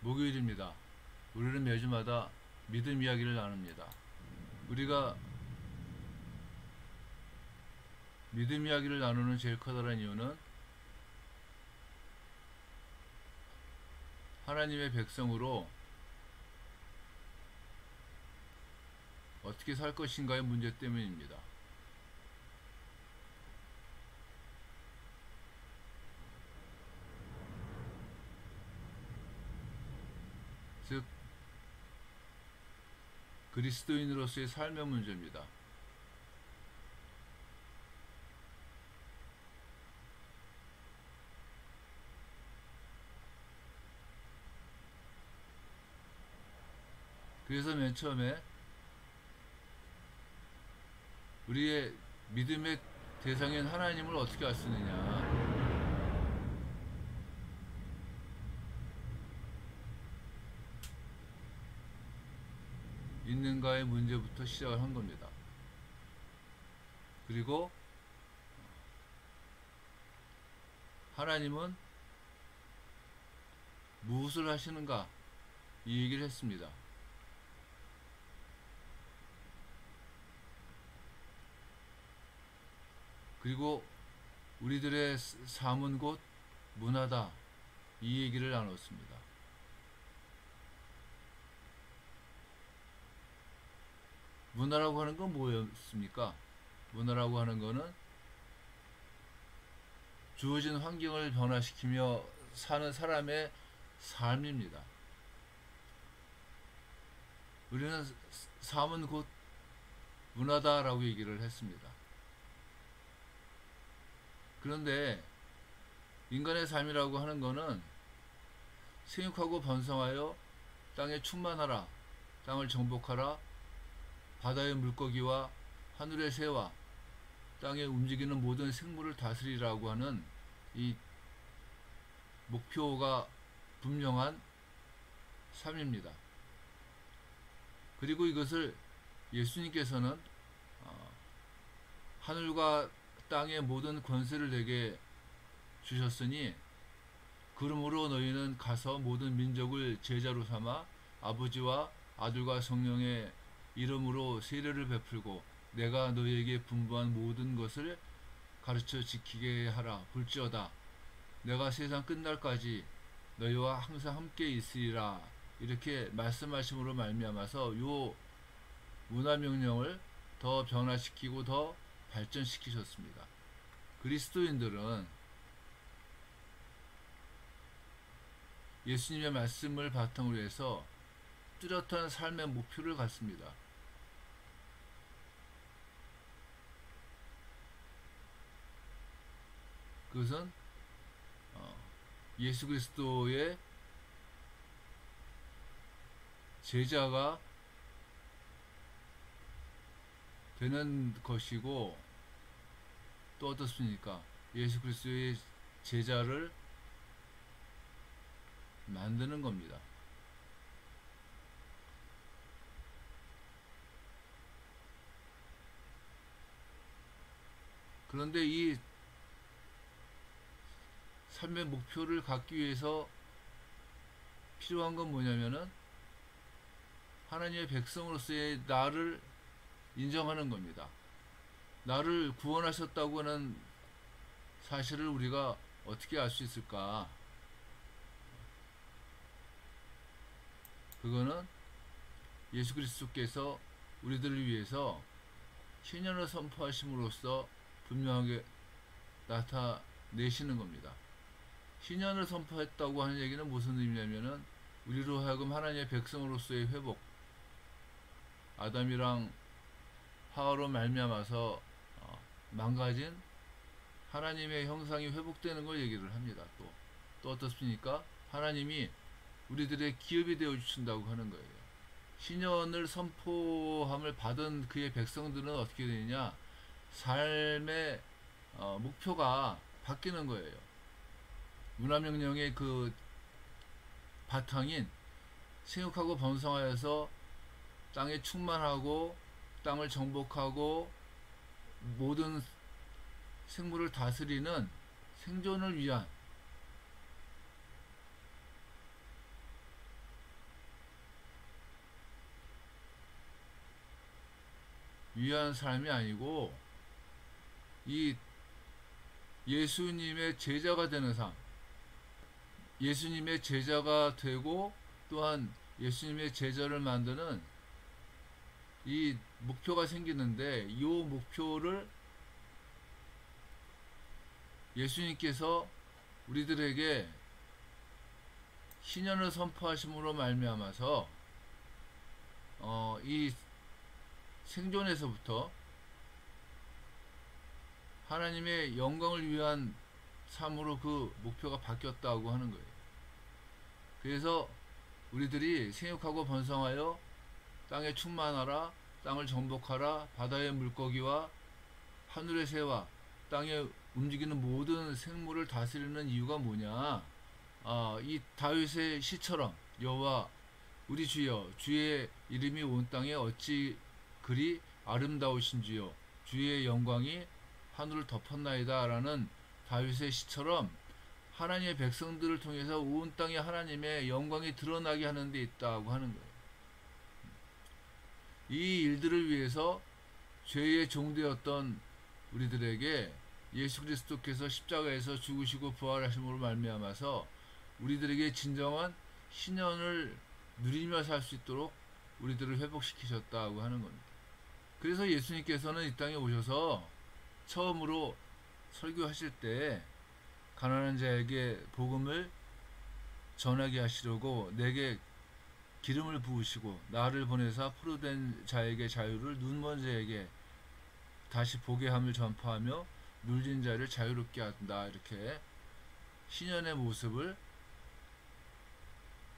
목요일입니다. 우리는 매주마다 믿음 이야기를 나눕니다. 우리가 믿음 이야기를 나누는 제일 커다란 이유는 하나님의 백성으로 어떻게 살 것인가의 문제 때문입니다. 즉, 그리스도인으로서의 삶의 문제입니다. 그래서 맨 처음에 우리의 믿음의 대상인 하나님을 어떻게 알 수 있느냐, 있는가의 문제부터 시작을 한 겁니다. 그리고 하나님은 무엇을 하시는가, 이 얘기를 했습니다. 그리고 우리들의 삶은 곧 문화다, 이 얘기를 나눴습니다. 문화라고 하는 건 뭐였습니까? 문화라고 하는 거는 주어진 환경을 변화시키며 사는 사람의 삶입니다. 우리는 삶은 곧 문화다라고 얘기를 했습니다. 그런데 인간의 삶이라고 하는 거는 생육하고 번성하여 땅에 충만하라, 땅을 정복하라, 바다의 물고기와 하늘의 새와 땅에 움직이는 모든 생물을 다스리라고 하는 이 목표가 분명한 삶입니다. 그리고 이것을 예수님께서는 하늘과 땅의 모든 권세를 내게 주셨으니 그러므로 너희는 가서 모든 민족을 제자로 삼아 아버지와 아들과 성령의 이름으로 세례를 베풀고 내가 너희에게 분부한 모든 것을 가르쳐 지키게 하라. 볼지어다 내가 세상 끝날까지 너희와 항상 함께 있으리라. 이렇게 말씀하심으로 말미암아서 요 문화명령을 더 변화시키고 더 발전시키셨습니다. 그리스도인들은 예수님의 말씀을 바탕으로 해서 뚜렷한 삶의 목표를 갖습니다. 그것은 예수 그리스도의 제자가 되는 것이고, 또 어떻습니까? 예수 그리스도의 제자를 만드는 겁니다. 그런데 이 삶의 목표를 갖기 위해서 필요한 건 뭐냐면은 하나님의 백성으로서의 나를 인정하는 겁니다. 나를 구원하셨다고 하는 사실을 우리가 어떻게 알 수 있을까? 그거는 예수 그리스도께서 우리들을 위해서 신년을 선포하심으로써 분명하게 나타내시는 겁니다. 신년을 선포했다고 하는 얘기는 무슨 의미냐면은 우리로 하여금 하나님의 백성으로서의 회복, 아담이랑 하와로 말미암아서 망가진 하나님의 형상이 회복되는 걸 얘기를 합니다. 또 어떻습니까? 하나님이 우리들의 기업이 되어 주신다고 하는 거예요. 신년을 선포함을 받은 그의 백성들은 어떻게 되느냐? 삶의 목표가 바뀌는 거예요. 문화명령의 그 바탕인 생육하고 번성하여서 땅에 충만하고 땅을 정복하고 모든 생물을 다스리는 생존을 위한 위한 삶이 아니고 이 예수님의 제자가 되는 삶, 예수님의 제자가 되고 또한 예수님의 제자를 만드는 이 목표가 생기는데, 이 목표를 예수님께서 우리들에게 신년을 선포하심으로 말미암아서 이 생존에서부터 하나님의 영광을 위한 삶으로 그 목표가 바뀌었다고 하는 거예요. 그래서 우리들이 생육하고 번성하여 땅에 충만하라, 땅을 정복하라, 바다의 물고기와 하늘의 새와 땅에 움직이는 모든 생물을 다스리는 이유가 뭐냐? 이 다윗의 시처럼 여호와 우리 주여, 주의 이름이 온 땅에 어찌 그리 아름다우신지요, 주의 영광이 하늘을 덮었나이다 라는 다윗의 시처럼 하나님의 백성들을 통해서 온 땅에 하나님의 영광이 드러나게 하는 데 있다고 하는 거예요. 이 일들을 위해서 죄의 종되었던 우리들에게 예수 그리스도께서 십자가에서 죽으시고 부활하심으로 말미암아서 우리들에게 진정한 신년을 누리며 살 수 있도록 우리들을 회복시키셨다고 하는 겁니다. 그래서 예수님께서는 이 땅에 오셔서 처음으로 설교하실 때 가난한 자에게 복음을 전하게 하시려고 내게 기름을 부으시고 나를 보내사 포로된 자에게 자유를, 눈먼 자에게 다시 보게 함을 전파하며 눌린 자를 자유롭게 한다, 이렇게 신년의 모습을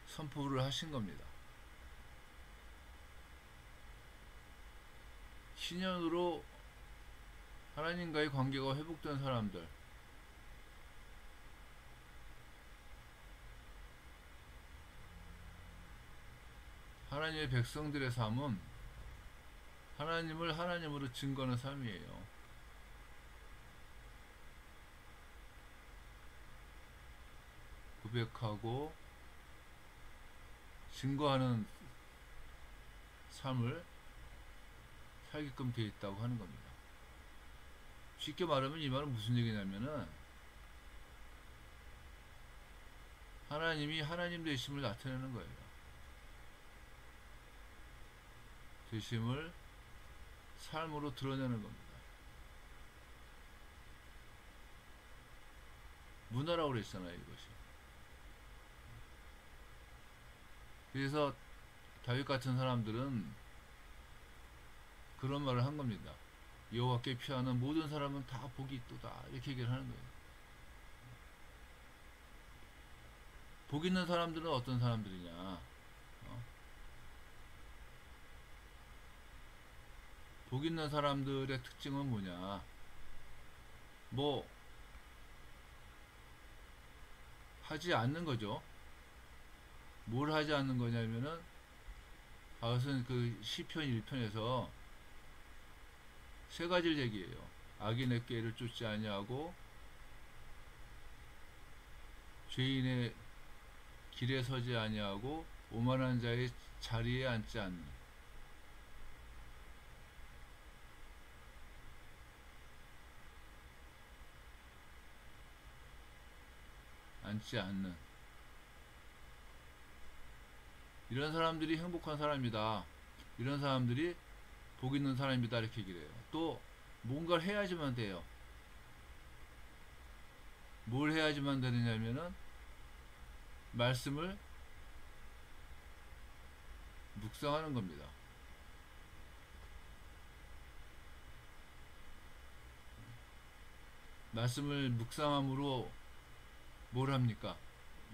선포를 하신 겁니다. 신년으로 하나님과의 관계가 회복된 사람들, 하나님의 백성들의 삶은 하나님을 하나님으로 증거하는 삶이에요. 고백하고 증거하는 삶을 살게끔 되어 있다고 하는 겁니다. 쉽게 말하면 이 말은 무슨 얘기냐면은 하나님이 하나님 되심을 나타내는 거예요. 되심을 삶으로 드러내는 겁니다. 문화라고 그랬잖아요, 이것이. 그래서 다윗 같은 사람들은 그런 말을 한 겁니다. 여호와께 피하는 모든 사람은 다 복이 있도다, 이렇게 얘기를 하는 거예요. 복 있는 사람들은 어떤 사람들이냐? 복 있는 사람들의 특징은 뭐냐? 뭐 하지 않는 거죠. 뭘 하지 않는 거냐면은 다윗은 그 시편 1편에서 세 가지를 얘기해요. 악인의 꾀를 쫓지 아니하고 죄인의 길에 서지 아니하고 오만한 자의 자리에 앉지 않는. 이런 사람들이 행복한 사람이다, 이런 사람들이 복 있는 사람이다, 이렇게 얘기를 해요. 또 뭔가를 해야지만 돼요. 뭘 해야지만 되느냐면은 말씀을 묵상하는 겁니다. 말씀을 묵상함으로 뭘 합니까?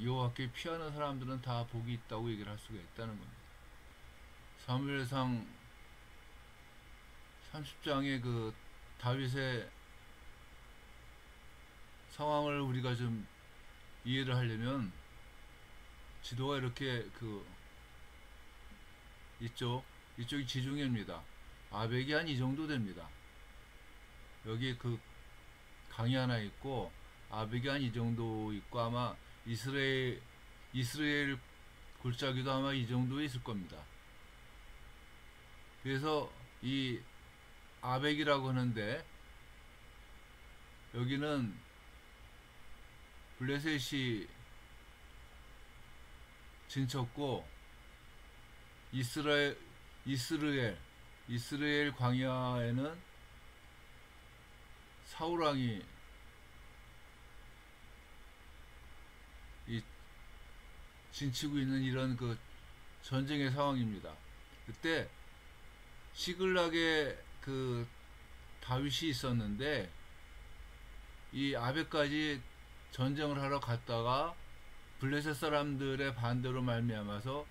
여호와께 피하는 사람들은 다 복이 있다고 얘기를 할 수가 있다는 겁니다. 사무엘상 30장의 그 다윗의 상황을 우리가 좀 이해를 하려면 지도가 이렇게 이쪽이 지중해입니다. 아벡이 한 이 정도 됩니다. 여기 그 강이 하나 있고 아벡이 한 이 정도 있고 아마 이스라엘 골짜기도 아마 이 정도에 있을 겁니다. 그래서 이 아벡이라고 하는데, 여기는 블레셋이 진쳤고, 이스라엘 광야에는 사울왕이 이 진치고 있는 이런 그 전쟁의 상황입니다. 그때 시글락에 그 다윗이 있었는데, 이 아벡까지 전쟁을 하러 갔다가 블레셋 사람들의 반대로 말미암아서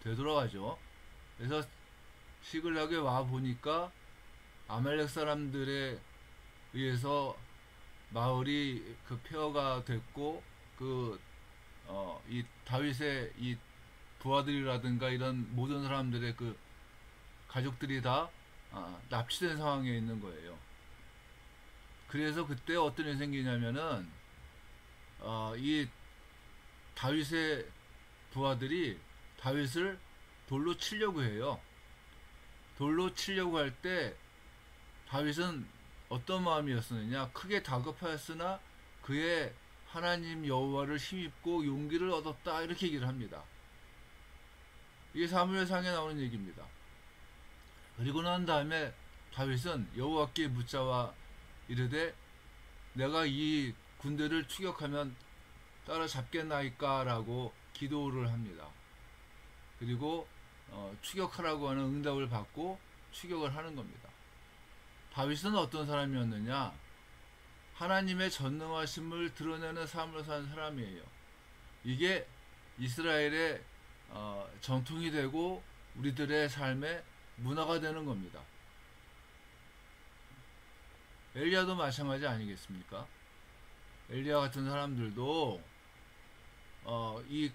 되돌아가죠. 그래서 시글락에 와 보니까 아말렉 사람들에 의해서 마을이 그 폐허가 됐고, 이 다윗의 이 부하들이라든가 이런 모든 사람들의 그 가족들이 다 납치된 상황에 있는 거예요. 그래서 그때 어떤 일이 생기냐면은 이 다윗의 부하들이 다윗을 돌로 치려고 해요. 돌로 치려고 할 때 다윗은 어떤 마음이었느냐, 크게 다급하였으나 그의 하나님 여호와를 힘입고 용기를 얻었다, 이렇게 얘기를 합니다. 이게 사무엘상에 나오는 얘기입니다. 그리고 난 다음에 다윗은 여호와께 묻자와 이르되 내가 이 군대를 추격하면 따라잡겠나이까 라고 기도를 합니다. 그리고 추격하라고 하는 응답을 받고 추격을 하는 겁니다. 다윗은 어떤 사람이었느냐, 하나님의 전능하심을 드러내는 삶을 산 사람이에요. 이게 이스라엘의 전통이 되고 우리들의 삶의 문화가 되는 겁니다. 엘리야도 마찬가지 아니겠습니까? 엘리야 같은 사람들도 이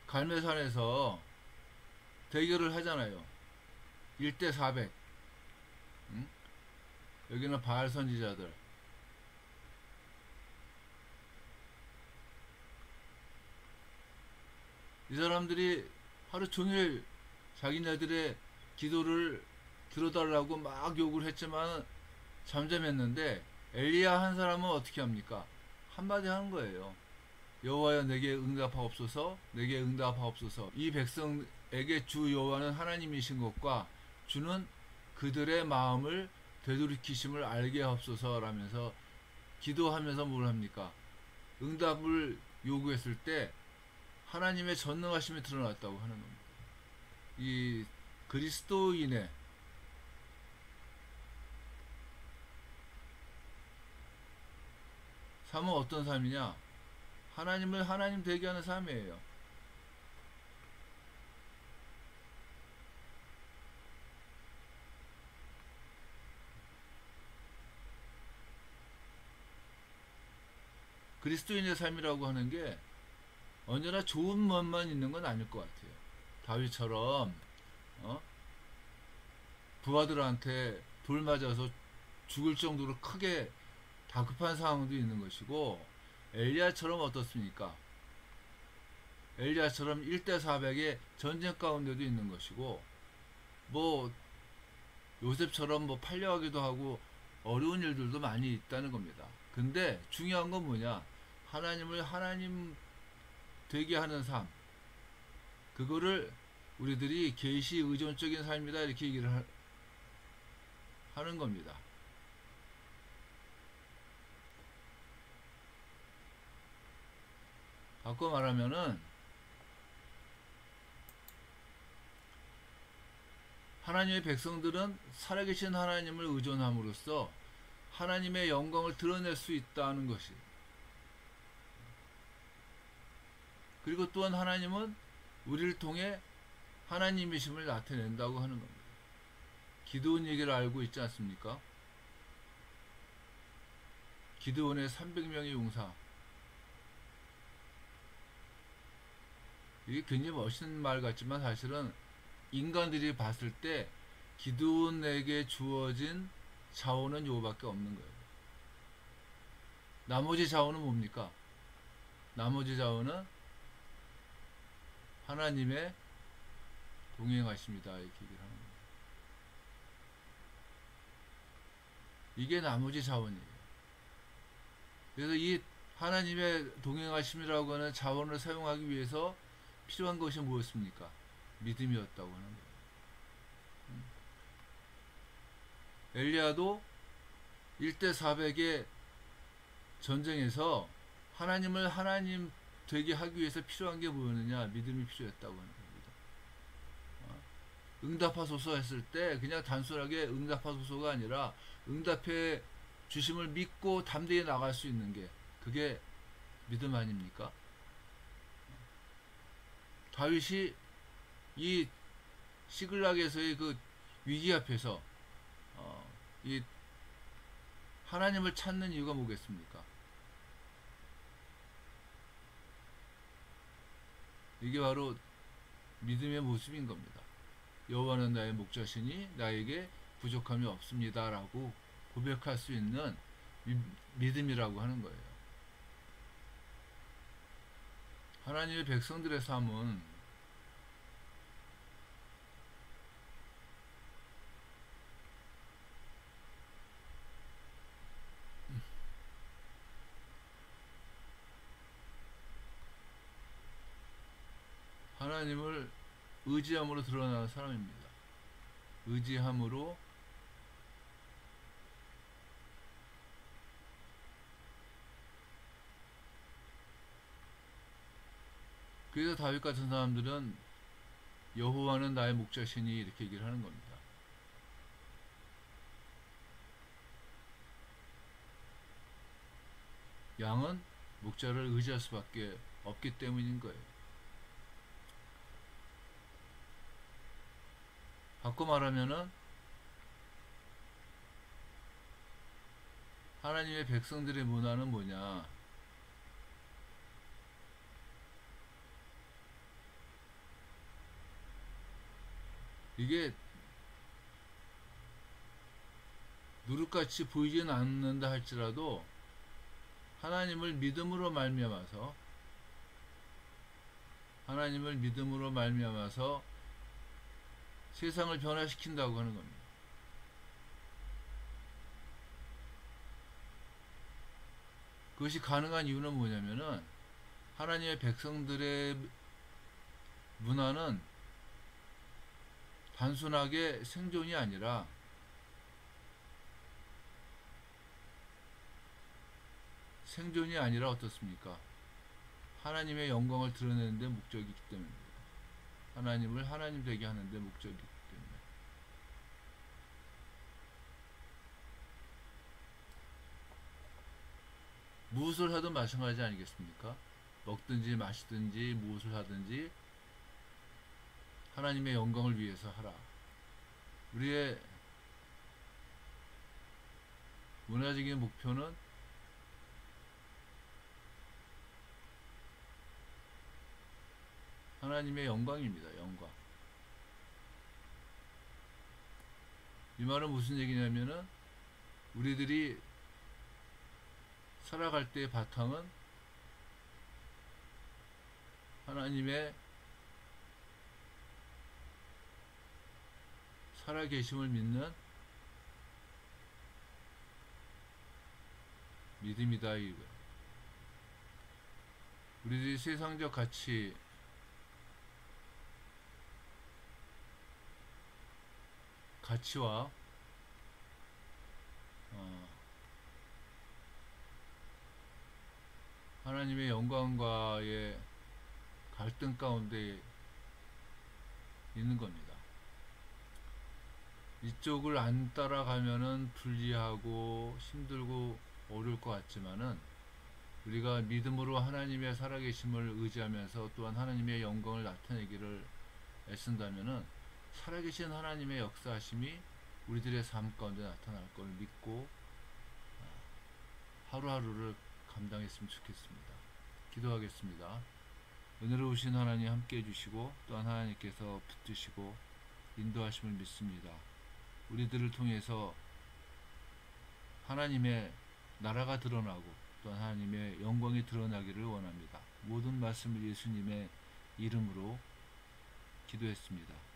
갈멜산에서 대결을 하잖아요. 1대 400. 응? 여기는 바알 선지자들. 이 사람들이 하루 종일 자기네들의 기도를 들어달라고 막 욕을 했지만 잠잠했는데, 엘리야 한 사람은 어떻게 합니까? 한마디 하는 거예요. 여호와여 내게 응답하옵소서, 내게 응답하옵소서. 이 백성에게 주 여호와는 하나님이신 것과 주는 그들의 마음을 되돌이키심을 알게 하옵소서 라면서 기도하면서 뭘 합니까? 응답을 요구했을 때 하나님의 전능하심이 드러났다고 하는 겁니다. 이 그리스도인의 삶은 어떤 삶이냐? 하나님을 하나님 되게 하는 삶이에요. 그리스도인의 삶이라고 하는 게 언제나 좋은 면만 있는 건 아닐 것 같아요. 다윗처럼 부하들한테 돌 맞아서 죽을 정도로 크게 다급한 상황도 있는 것이고, 엘리야처럼 어떻습니까? 엘리야처럼 1대 400의 전쟁 가운데도 있는 것이고, 뭐 요셉처럼 뭐 팔려가기도 하고 어려운 일들도 많이 있다는 겁니다. 근데 중요한 건 뭐냐? 하나님을 하나님 되게 하는 삶, 그거를 우리들이 계시 의존적인 삶이다, 이렇게 얘기를 하는 겁니다. 바꿔 말하면은 하나님의 백성들은 살아계신 하나님을 의존함으로써 하나님의 영광을 드러낼 수 있다는 것이, 그리고 또한 하나님은 우리를 통해 하나님이심을 나타낸다고 하는 겁니다. 기드온 얘기를 알고 있지 않습니까? 기드온의 300명의 용사, 이게 굉장히 멋있는 말 같지만 사실은 인간들이 봤을 때 기드온에게 주어진 자원은 요거밖에 없는 거예요. 나머지 자원은 뭡니까? 나머지 자원은 하나님의 동행하십니다, 이렇게 얘기를 하는 거예요. 이게 나머지 자원이에요. 그래서 이 하나님의 동행하심이라고 하는 자원을 사용하기 위해서 필요한 것이 무엇입니까? 믿음이었다고 하는 거예요. 엘리야도 1대 400의 전쟁에서 하나님을 하나님 되게 하기 위해서 필요한 게 뭐였느냐? 믿음이 필요했다고 하는 겁니다. 응답하소서 했을 때 그냥 단순하게 응답하소서가 아니라 응답해 주심을 믿고 담대히 나갈 수 있는 게 그게 믿음 아닙니까? 다윗이 이 시글락에서의 그 위기 앞에서 이 하나님을 찾는 이유가 뭐겠습니까? 이게 바로 믿음의 모습인 겁니다. 여호와는 나의 목자시니 나에게 부족함이 없습니다라고 고백할 수 있는 믿음이라고 하는 거예요. 하나님의 백성들의 삶은 하나님을 의지함으로 드러나는 사람입니다. 의지함으로 그래서 다윗 같은 사람들은 여호와는 나의 목자시니 이렇게 얘기를 하는 겁니다. 양은 목자를 의지할 수밖에 없기 때문인 거예요. 바꿔 말하면은 하나님의 백성들의 문화는 뭐냐? 이게 누룩같이 보이지는 않는다 할지라도 하나님을 믿음으로 말미암아서 세상을 변화시킨다고 하는 겁니다. 그것이 가능한 이유는 뭐냐면은 하나님의 백성들의 문화는 단순하게 생존이 아니라 어떻습니까? 하나님의 영광을 드러내는 데 목적이 있기 때문입니다. 하나님을 하나님 되게 하는 데 목적이 있기 때문에. 무엇을 하든 마찬가지 아니겠습니까? 먹든지 마시든지 무엇을 하든지 하나님의 영광을 위해서 하라. 우리의 문화적인 목표는 하나님의 영광입니다. 영광. 이 말은 무슨 얘기냐면은 우리들이 살아갈 때의 바탕은 하나님의 살아계심을 믿는 믿음이다 이거예요. 우리들이 세상적 가치와 하나님의 영광과의 갈등 가운데 있는 겁니다. 이쪽을 안 따라가면은 불리하고 힘들고 어려울 것 같지만은 우리가 믿음으로 하나님의 살아계심을 의지하면서 또한 하나님의 영광을 나타내기를 애쓴다면은 살아계신 하나님의 역사하심이 우리들의 삶 가운데 나타날 걸 믿고 하루하루를 감당했으면 좋겠습니다. 기도하겠습니다. 은혜로우신 하나님 함께 해주시고 또한 하나님께서 붙드시고 인도하심을 믿습니다. 우리들을 통해서 하나님의 나라가 드러나고 또한 하나님의 영광이 드러나기를 원합니다. 모든 말씀을 예수님의 이름으로 기도했습니다.